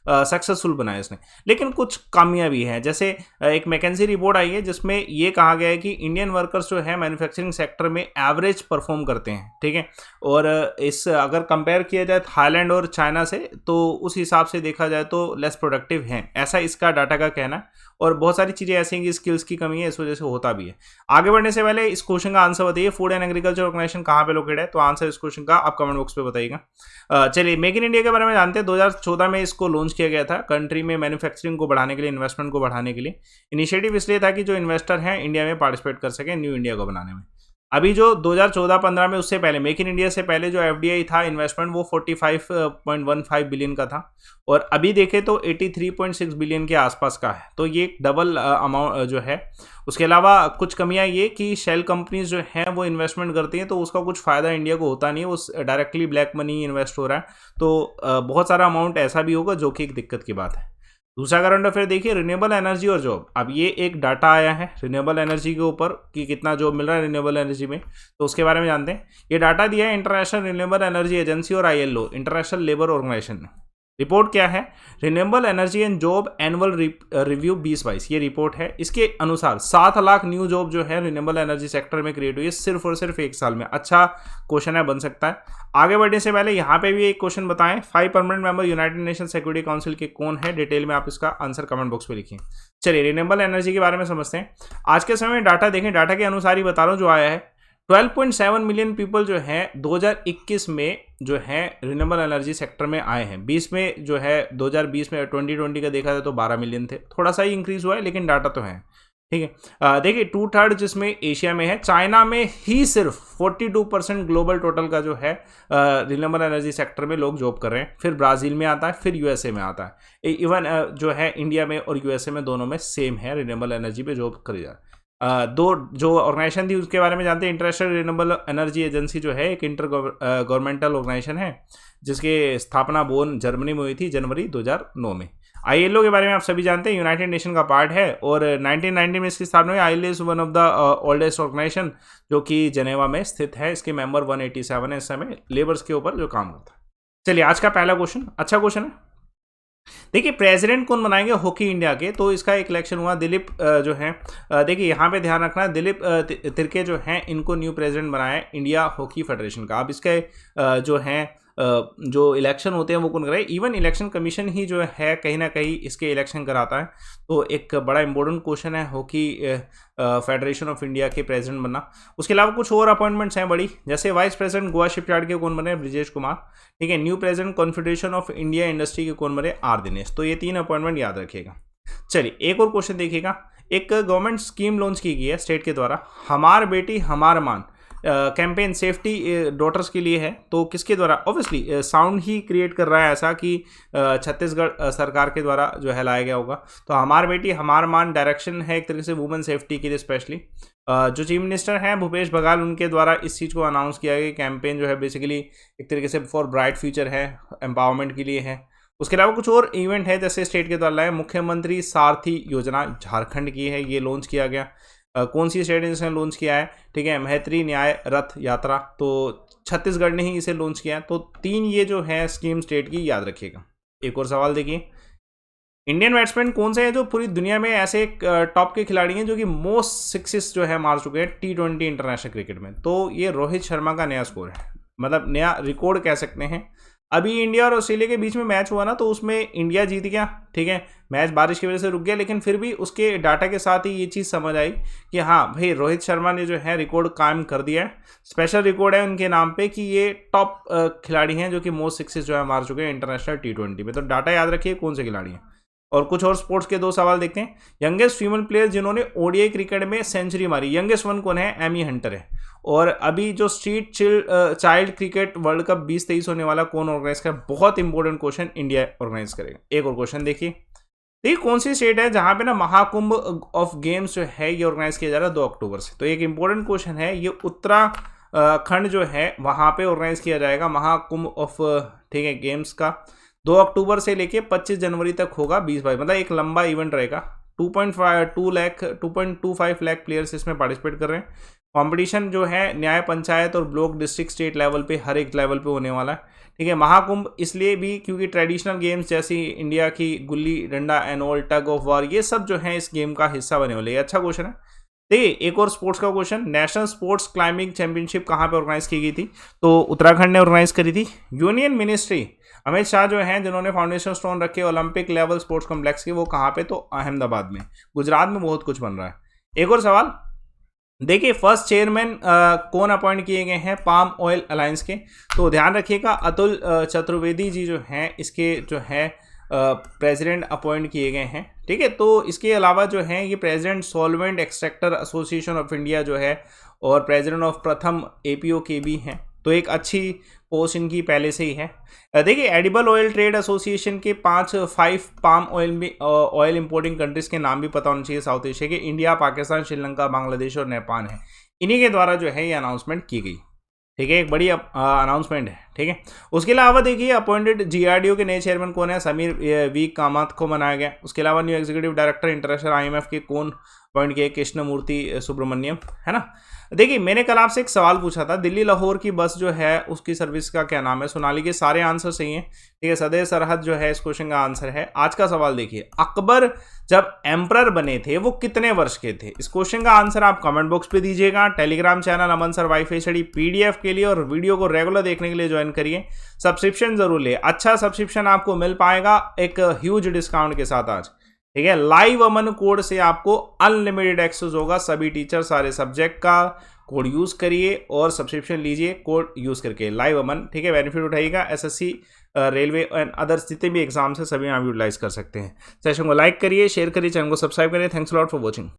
Successful बनाया इसने। लेकिन कुछ खामियां भी हैं, जैसे एक मैकेंजी रिपोर्ट आई है जिसमें ये कहा गया है कि इंडियन वर्कर्स जो है मैन्युफैक्चरिंग सेक्टर में एवरेज परफॉर्म करते हैं, ठीक है। और इस अगर कंपेयर किया जाए थाईलैंड और चाइना से तो उस हिसाब से देखा जाए तो लेस प्रोडक्टिव हैं, ऐसा इसका डाटा का कहना है। और बहुत सारी चीज़ें ऐसी हैं कि स्किल्स की कमी है, इस वजह से होता भी है। आगे बढ़ने से पहले इस क्वेश्चन का आंसर बताइए, फूड एंड एग्रीकल्चर ऑर्गेनाइजेशन कहाँ पे लोकेटेड है? तो आंसर इस क्वेश्चन का आप कमेंट बॉक्स पे बताइएगा। चलिए मेक इन इंडिया के बारे में जानते हैं। 2014 में इसको लॉन्च किया गया था, कंट्री में मैन्युफैक्चरिंग को बढ़ाने के लिए, इन्वेस्टमेंट को बढ़ाने के लिए। इनिशिएटिव इसलिए था कि जो इन्वेस्टर हैं इंडिया में पार्टिसिपेट कर सके न्यू इंडिया को बनाने में। अभी जो 2014-15 में, उससे पहले मेक इन इंडिया से पहले जो एफडीआई था इन्वेस्टमेंट, वो 45.15 बिलियन का था, और अभी देखें तो 83.6 बिलियन के आसपास का है। तो ये डबल अमाउंट जो है। उसके अलावा कुछ कमियां ये कि शेल कंपनीज जो हैं वो इन्वेस्टमेंट करती हैं तो उसका कुछ फ़ायदा इंडिया को होता नहीं है, वो डायरेक्टली ब्लैक मनी इन्वेस्ट हो रहा है। तो बहुत सारा अमाउंट ऐसा भी होगा जो कि एक दिक्कत की बात है। दूसरा करंट अफेयर देखिए, रिन्यूएबल एनर्जी और जॉब। अब ये एक डाटा आया है रिन्यूएबल एनर्जी के ऊपर कि कितना जॉब मिल रहा है रिन्यूएबल एनर्जी में, तो उसके बारे में जानते हैं। ये डाटा दिया है इंटरनेशनल रिन्यूएबल एनर्जी एजेंसी और आईएलओ, इंटरनेशनल लेबर ऑर्गेनाइजेशन ने। रिपोर्ट क्या है? Renewable energy and job annual review 2022, ये रिपोर्ट है। इसके अनुसार 7 लाख न्यू जॉब जो है रिन्यूएबल एनर्जी सेक्टर में क्रिएट हुई है सिर्फ और सिर्फ 1 साल में। अच्छा क्वेश्चन है, बन सकता है। आगे बढ़ने से पहले यहाँ पे भी एक क्वेश्चन बताएं, 5 permanent member United nation security council के कौन है? डिटेल में आप इसका आंसर कमेंट बॉक्स में लिखिए। चलिए रिन्यूएबल एनर्जी के बारे में समझते हैं। आज के समय में डाटा देखें, डाटा के अनुसार ही बता रहा हूँ जो आया है। 12.7 मिलियन पीपल जो है 2021 में जो है रिन्यूएबल एनर्जी सेक्टर में आए हैं। 20 में जो है 2020 में 2020 का देखा जाए तो 12 मिलियन थे, थोड़ा सा ही इंक्रीज हुआ है लेकिन डाटा तो है, ठीक है। देखिए 2/3 जिसमें एशिया में है, चाइना में ही सिर्फ 42% ग्लोबल टोटल का जो है रिन्यूएबल एनर्जी सेक्टर में लोग जॉब कर रहे हैं। फिर ब्राज़ील में आता है, फिर यूएसए में आता है। इवन जो है इंडिया में और यूएसए में दोनों में सेम है, रिन्यूएबल एनर्जी पे जॉब करी जा रही है। दो जो ऑर्गेनाइजेशन थी उसके बारे में जानते हैं। इंटरनेशनल रिन्यूएबल एनर्जी एजेंसी जो है एक इंटर गवर्नमेंटल ऑर्गेनाइजेशन है जिसकी स्थापना बोन जर्मनी में हुई थी जनवरी 2009 में। आईएलओ के बारे में आप सभी जानते हैं, यूनाइटेड नेशन का पार्ट है और 1990 में इसकी स्थापना हुई। ILO is one of the oldest organisation जो कि जेनेवा में स्थित है। इसके मेंबर 187 है इस समय, लेबर्स के ऊपर जो काम करता है। चलिए आज का पहला क्वेश्चन अच्छा क्वेश्चन है। देखिए प्रेसिडेंट कौन बनाएंगे हॉकी इंडिया के? तो इसका एक इलेक्शन हुआ, दिलीप जो है, देखिए यहाँ पे ध्यान रखना, दिलीप तिर्के जो हैं इनको न्यू प्रेसिडेंट बनाया है इंडिया हॉकी फेडरेशन का। अब इसके जो हैं जो इलेक्शन होते हैं वो कौन कराए? इवन इलेक्शन कमीशन ही जो है कहीं ना कहीं इसके इलेक्शन कराता है। तो एक बड़ा इंपॉर्टेंट क्वेश्चन है हॉकी फेडरेशन ऑफ इंडिया के प्रेसिडेंट बनना। उसके अलावा कुछ और अपॉइंटमेंट्स हैं बड़ी, जैसे वाइस प्रेसिडेंट गोवा शिपयार्ड के कौन बने? ब्रिजेश कुमार, ठीक है। New president confederation of India industry के कौन बने? आर दिनेश। तो ये 3 अपॉइंटमेंट याद रखिएगा। चलिए एक और क्वेश्चन देखिएगा, एक गवर्नमेंट स्कीम लॉन्च की गई है स्टेट के द्वारा, हमार बेटी हमार मान कैंपेन सेफ्टी डॉटर्स के लिए है। तो किसके द्वारा? ऑब्वियसली साउंड ही क्रिएट कर रहा है ऐसा कि छत्तीसगढ़ सरकार के द्वारा जो है लाया गया होगा। तो हमार बेटी हमार मान डायरेक्शन है एक तरीके से वुमेन सेफ्टी के लिए स्पेशली। जो चीफ मिनिस्टर हैं भूपेश बघेल, उनके द्वारा इस चीज़ को अनाउंस किया गया। कैंपेन जो है बेसिकली एक तरीके से फॉर ब्राइट फ्यूचर है, एम्पावरमेंट के लिए है। उसके अलावा कुछ और इवेंट है जैसे स्टेट के द्वारा लाए, मुख्यमंत्री सारथी योजना झारखंड की है, ये लॉन्च किया गया। कौन सी स्टेट ने इसने लॉन्च किया है? ठीक है, मैत्री न्याय रथ यात्रा, तो छत्तीसगढ़ ने ही इसे लॉन्च किया। तो 3 ये जो है स्कीम स्टेट की याद रखिएगा। एक और सवाल देखिए, इंडियन बैट्समैन कौन से हैं जो पूरी दुनिया में ऐसे टॉप के खिलाड़ी हैं जो कि मोस्ट सिक्सेस जो है मार चुके हैं T20 इंटरनेशनल क्रिकेट में? तो ये रोहित शर्मा का नया स्कोर है, मतलब नया रिकॉर्ड कह सकते हैं। अभी इंडिया और ऑस्ट्रेलिया के बीच में मैच हुआ ना, तो उसमें इंडिया जीत गया, ठीक है। मैच बारिश की वजह से रुक गया, लेकिन फिर भी उसके डाटा के साथ ही ये चीज़ समझ आई कि हाँ भाई रोहित शर्मा ने जो है रिकॉर्ड कायम कर दिया है। स्पेशल रिकॉर्ड है उनके नाम पे कि ये टॉप खिलाड़ी हैं जो कि मोस्ट सिक्सेस जो है मार चुके हैं इंटरनेशनल T20 में। तो डाटा याद रखिए कौन से खिलाड़ी हैं। और कुछ और स्पोर्ट्स के 2 सवाल देखते हैं। यंगेस्ट फीमेल प्लेयर जिन्होंने ओडीआई क्रिकेट में सेंचुरी मारी, यंगेस्ट वन कौन है? एमी हंटर है। और अभी जो street child cricket world cup 2023 होने वाला कौन ऑर्गेनाइज कर? बहुत इंपॉर्टेंट क्वेश्चन, इंडिया ऑर्गेनाइज करेगा। एक और क्वेश्चन देखिए, कौन सी स्टेट है जहां पे ना महाकुंभ ऑफ गेम्स जो है ये ऑर्गेनाइज किया जा रहा है 2 अक्टूबर से? तो एक इंपॉर्टेंट क्वेश्चन है, ये उत्तराखंड जो है वहां पे ऑर्गेनाइज किया जाएगा महाकुंभ ऑफ, ठीक है, गेम्स का 2 अक्टूबर से लेके 25 जनवरी तक होगा 2022, मतलब एक लंबा इवेंट रहेगा। 2.25 लाख प्लेयर्स इसमें पार्टिसिपेट कर रहे हैं। कंपटीशन जो है न्याय पंचायत और ब्लॉक डिस्ट्रिक्ट स्टेट लेवल पे हर एक लेवल पे होने वाला है, ठीक है। महाकुंभ इसलिए भी क्योंकि ट्रेडिशनल गेम्स जैसी इंडिया की gulli danda and all, tug of war, ये सब जो है इस गेम का हिस्सा बने वाले। अच्छा क्वेश्चन है। देखिए एक और स्पोर्ट्स का question, national sports climbing championship कहाँ पे ऑर्गेनाइज की गई थी? तो उत्तराखंड ने ऑर्गेनाइज करी थी। यूनियन मिनिस्ट्री अमित शाह जो हैं जिन्होंने फाउंडेशन स्टोन रखे ओलंपिक लेवल स्पोर्ट्स कॉम्प्लेक्स के, वो कहाँ पे? तो अहमदाबाद में। गुजरात में बहुत कुछ बन रहा है। एक और सवाल देखिए, फर्स्ट चेयरमैन कौन अपॉइंट किए गए हैं पाम ऑयल अलायंस के? तो ध्यान रखिएगा अतुल चतुर्वेदी जी जो हैं इसके जो है प्रेसिडेंट अपॉइंट किए गए हैं, ठीक है। तो इसके अलावा जो है ये president solvent extractor association of India जो है और प्रेसिडेंट ऑफ प्रथम एपीओ के भी हैं, तो एक अच्छी पोस्ट इनकी पहले से ही है। देखिए एडिबल ऑयल ट्रेड एसोसिएशन के 5 पाम ऑयल में ऑयल इंपोर्टिंग कंट्रीज के नाम भी पता होना चाहिए साउथ एशिया के। इंडिया, पाकिस्तान, श्रीलंका, बांग्लादेश और नेपाल है। इन्हीं के द्वारा जो है ये अनाउंसमेंट की गई, ठीक है। एक बड़ी अनाउंसमेंट है, ठीक है। उसके अलावा देखिए अपॉइंटेड जीआरडीओ के नए चेयरमैन कौन है? समीर वी कामत को बनाया गया। उसके अलावा new executive director international IMF के कौन अपॉइंट किए? कृष्णमूर्ति सुब्रमण्यम, है ना। देखिए मैंने कल आपसे एक सवाल पूछा था, दिल्ली लाहौर की बस जो है उसकी सर्विस का क्या नाम है? सोनाली के सारे आंसर सही हैं, ठीक है। सदैव सरहद जो है इस क्वेश्चन का आंसर है। आज का सवाल देखिए, अकबर जब एम्परर बने थे वो कितने वर्ष के थे? इस क्वेश्चन का आंसर आप कमेंट बॉक्स पे दीजिएगा। टेलीग्राम चैनल अमन सर वाईफाई स्टडी पीडीएफ के लिए और वीडियो को रेगुलर देखने के लिए ज्वाइन करिए। सब्सक्रिप्शन जरूर ले, अच्छा सब्सक्रिप्शन आपको मिल पाएगा एक ह्यूज डिस्काउंट के साथ आज, ठीक है। लाइव अमन कोड से आपको अनलिमिटेड एक्सेस होगा सभी टीचर सारे सब्जेक्ट का। कोड यूज करिए और सब्सक्रिप्शन लीजिए कोड यूज करके, लाइव अमन, ठीक है। बेनिफिट उठाइएगा। एसएससी, रेलवे एंड अदर्स जितने भी एग्जाम्स हैं सभी आप यूटिलाइज कर सकते हैं। सेशन को लाइक करिए, शेयर करिए, चैनल को सब्सक्राइब करिए। Thanks lot for watching.